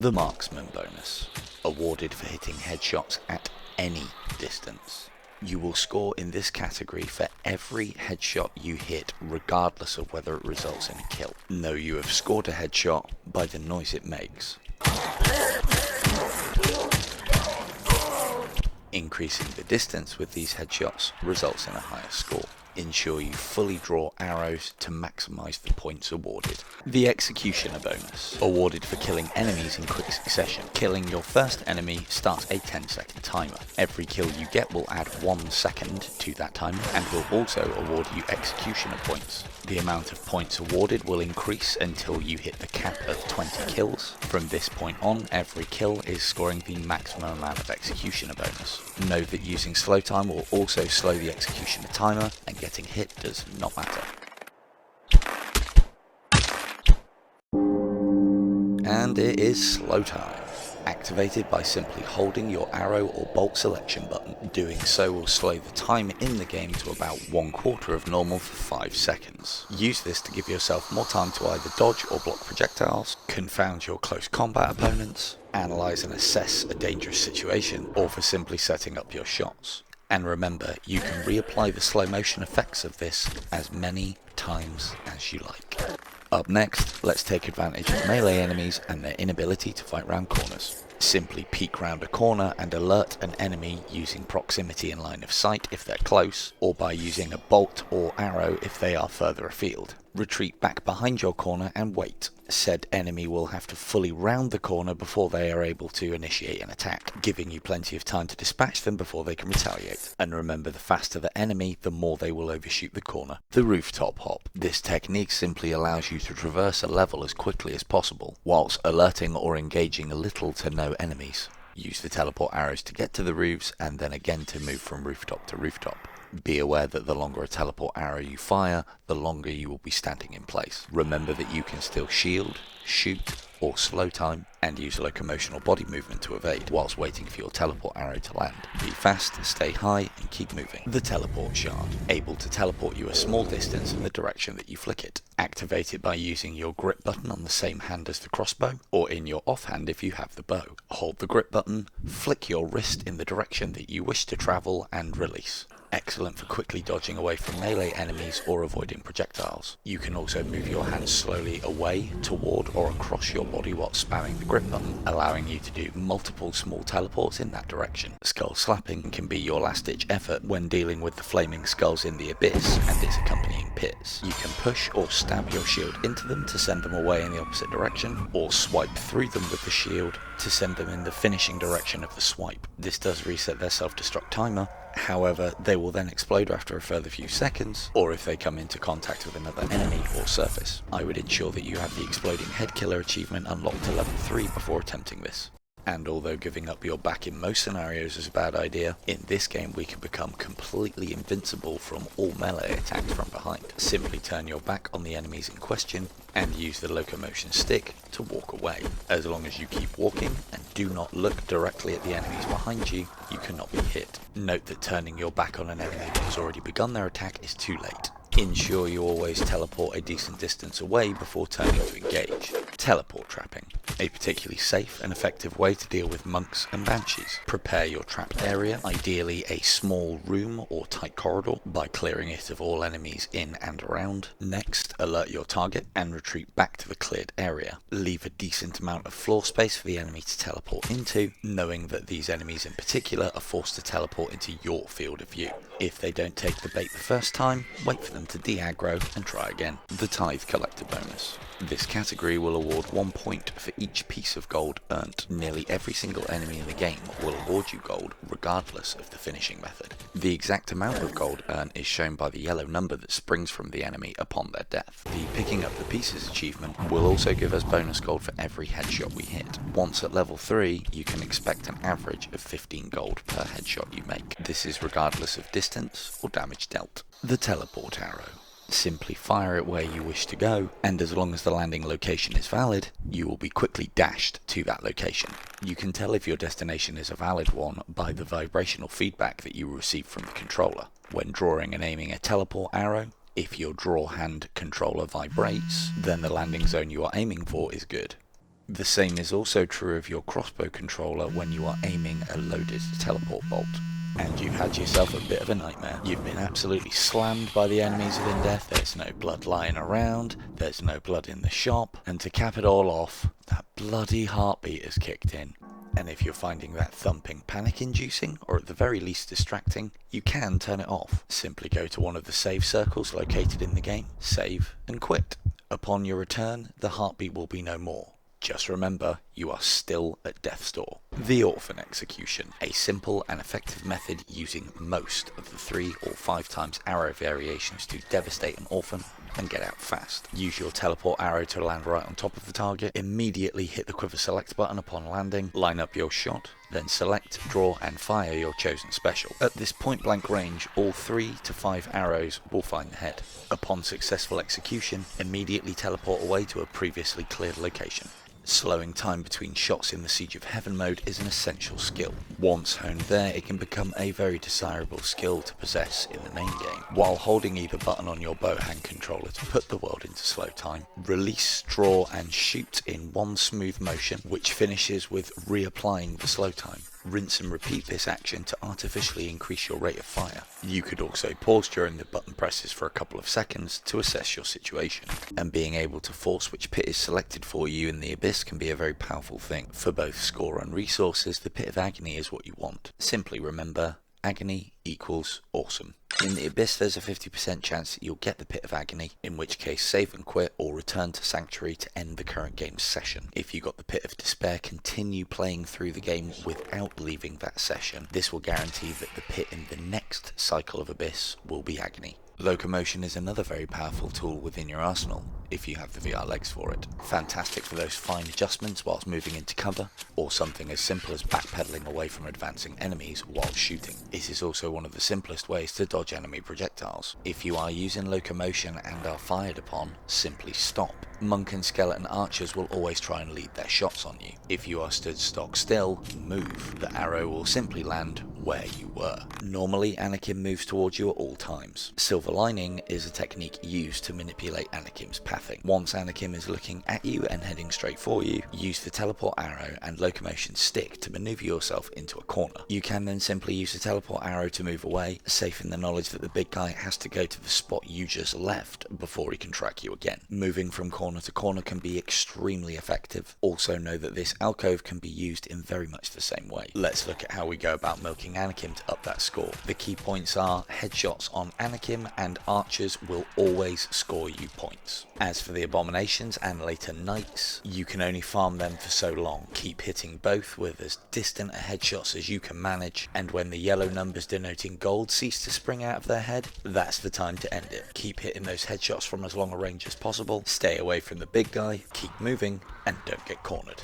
The Marksman Bonus, awarded for hitting headshots at any distance. You will score in this category for every headshot you hit, regardless of whether it results in a kill. Know you have scored a headshot by the noise it makes. Increasing the distance with these headshots results in a higher score. Ensure you fully draw arrows to maximise the points awarded. The Executioner Bonus, awarded for killing enemies in quick succession. Killing your first enemy starts a 10-second timer. Every kill you get will add 1 second to that timer and will also award you Executioner points. The amount of points awarded will increase until you hit the cap of 20 kills. From this point on, every kill is scoring the maximum amount of Executioner bonus. Know that using slow time will also slow the Executioner timer, and getting hit does not matter. And it is slow time. Activated by simply holding your arrow or bolt selection button. Doing so will slow the time in the game to about 1/4 of normal for 5 seconds. Use this to give yourself more time to either dodge or block projectiles, confound your close combat opponents, analyze and assess a dangerous situation, or for simply setting up your shots. And remember, you can reapply the slow motion effects of this as many times as you like. Up next, let's take advantage of melee enemies and their inability to fight round corners. Simply peek round a corner and alert an enemy using proximity and line of sight if they're close, or by using a bolt or arrow if they are further afield. Retreat back behind your corner and wait. Said enemy will have to fully round the corner before they are able to initiate an attack, giving you plenty of time to dispatch them before they can retaliate. And remember, the faster the enemy, the more they will overshoot the corner. The rooftop hop. This technique simply allows you to traverse a level as quickly as possible, whilst alerting or engaging little to no enemies. Use the teleport arrows to get to the roofs and then again to move from rooftop to rooftop. Be aware that the longer a teleport arrow you fire, the longer you will be standing in place. Remember that you can still shield, shoot, or slow time, and use locomotion or body movement to evade, whilst waiting for your teleport arrow to land. Be fast, stay high, and keep moving. The teleport shard, able to teleport you a small distance in the direction that you flick it. Activate it by using your grip button on the same hand as the crossbow, or in your offhand if you have the bow. Hold the grip button, flick your wrist in the direction that you wish to travel, and release. Excellent for quickly dodging away from melee enemies or avoiding projectiles. You can also move your hands slowly away, toward, or across your body while spamming the grip button, allowing you to do multiple small teleports in that direction. Skull slapping can be your last ditch effort when dealing with the flaming skulls in the abyss and its accompanying pits. You can push or stab your shield into them to send them away in the opposite direction, or swipe through them with the shield to send them in the finishing direction of the swipe. This does reset their self-destruct timer. However, they will then explode after a further few seconds, or if they come into contact with another enemy or surface. I would ensure that you have the exploding head killer achievement unlocked to level 3 before attempting this. And although giving up your back in most scenarios is a bad idea, in this game we can become completely invincible from all melee attacks from behind. Simply turn your back on the enemies in question and use the locomotion stick to walk away. As long as you keep walking and do not look directly at the enemies behind you, you cannot be hit. Note that turning your back on an enemy that has already begun their attack is too late. Ensure you always teleport a decent distance away before turning to engage. Teleport trapping, a particularly safe and effective way to deal with monks and banshees. Prepare your trapped area, ideally a small room or tight corridor, by clearing it of all enemies in and around. Next, alert your target and retreat back to the cleared area. Leave a decent amount of floor space for the enemy to teleport into, knowing that these enemies in particular are forced to teleport into your field of view. If they don't take the bait the first time, wait for them to de-aggro and try again. The Tithe collector bonus. This category will award 1 point for each piece of gold earned. Nearly every single enemy in the game will award you gold regardless of the finishing method. The exact amount of gold earned is shown by the yellow number that springs from the enemy upon their death. The picking up the pieces achievement will also give us bonus gold for every headshot we hit. Once at level 3, you can expect an average of 15 gold per headshot you make. This is regardless of distance or damage dealt. The teleport arrow. Simply fire it where you wish to go, and as long as the landing location is valid, you will be quickly dashed to that location. You can tell if your destination is a valid one by the vibrational feedback that you receive from the controller. When drawing and aiming a teleport arrow, if your draw hand controller vibrates, then the landing zone you are aiming for is good. The same is also true of your crossbow controller when you are aiming a loaded teleport bolt. And you've had yourself a bit of a nightmare. You've been absolutely slammed by the enemies within death, there's no blood lying around, there's no blood in the shop, and to cap it all off, that bloody heartbeat has kicked in. And if you're finding that thumping panic-inducing, or at the very least distracting, you can turn it off. Simply go to one of the save circles located in the game, save, and quit. Upon your return, the heartbeat will be no more. Just remember, you are still at death's door. The Orphan Execution, a simple and effective method using most of the 3 or 5 times arrow variations to devastate an orphan and get out fast. Use your teleport arrow to land right on top of the target, immediately hit the quiver select button upon landing, line up your shot, then select, draw and fire your chosen special. At this point blank range, all 3 to 5 arrows will find the head. Upon successful execution, immediately teleport away to a previously cleared location. Slowing time between shots in the Siege of Heaven mode is an essential skill. Once honed there, it can become a very desirable skill to possess in the main game. While holding either button on your bow hand controller to put the world into slow time, release, draw and shoot in one smooth motion, which finishes with reapplying the slow time. Rinse and repeat this action to artificially increase your rate of fire. You could also pause during the button presses for a couple of seconds to assess your situation. And being able to force which pit is selected for you in the Abyss can be a very powerful thing. For both score and resources, the Pit of Agony is what you want. Simply remember, agony equals awesome. In the Abyss there's a 50% chance that you'll get the Pit of Agony, in which case save and quit or return to Sanctuary to end the current game's session. If you got the Pit of Despair, continue playing through the game without leaving that session. This will guarantee that the pit in the next cycle of Abyss will be Agony. Locomotion is another very powerful tool within your arsenal, if you have the VR legs for it. Fantastic for those fine adjustments whilst moving into cover, or something as simple as backpedaling away from advancing enemies while shooting. It is also one of the simplest ways to dodge enemy projectiles. If you are using Locomotion and are fired upon, simply stop. Monk and skeleton archers will always try and lead their shots on you. If you are stood stock still, move. The arrow will simply land where you were. Normally, Anakim moves towards you at all times. Silver Lining is a technique used to manipulate Anakim's pathing. Once Anakim is looking at you and heading straight for you, use the teleport arrow and Locomotion stick to maneuver yourself into a corner. You can then simply use the teleport arrow to move away, safe in the knowledge that the big guy has to go to the spot you just left before he can track you again. Moving from corner to corner can be extremely effective. Also know that this alcove can be used in very much the same way. Let's look at how we go about milking Anakim to up that score. The key points are headshots on Anakim and archers will always score you points. As for the abominations and later knights, you can only farm them for so long. Keep hitting both with as distant a headshots as you can manage, and when the yellow numbers denoting gold cease to spring out of their head, that's the time to end it. Keep hitting those headshots from as long a range as possible, stay away from the big guy, keep moving, and don't get cornered.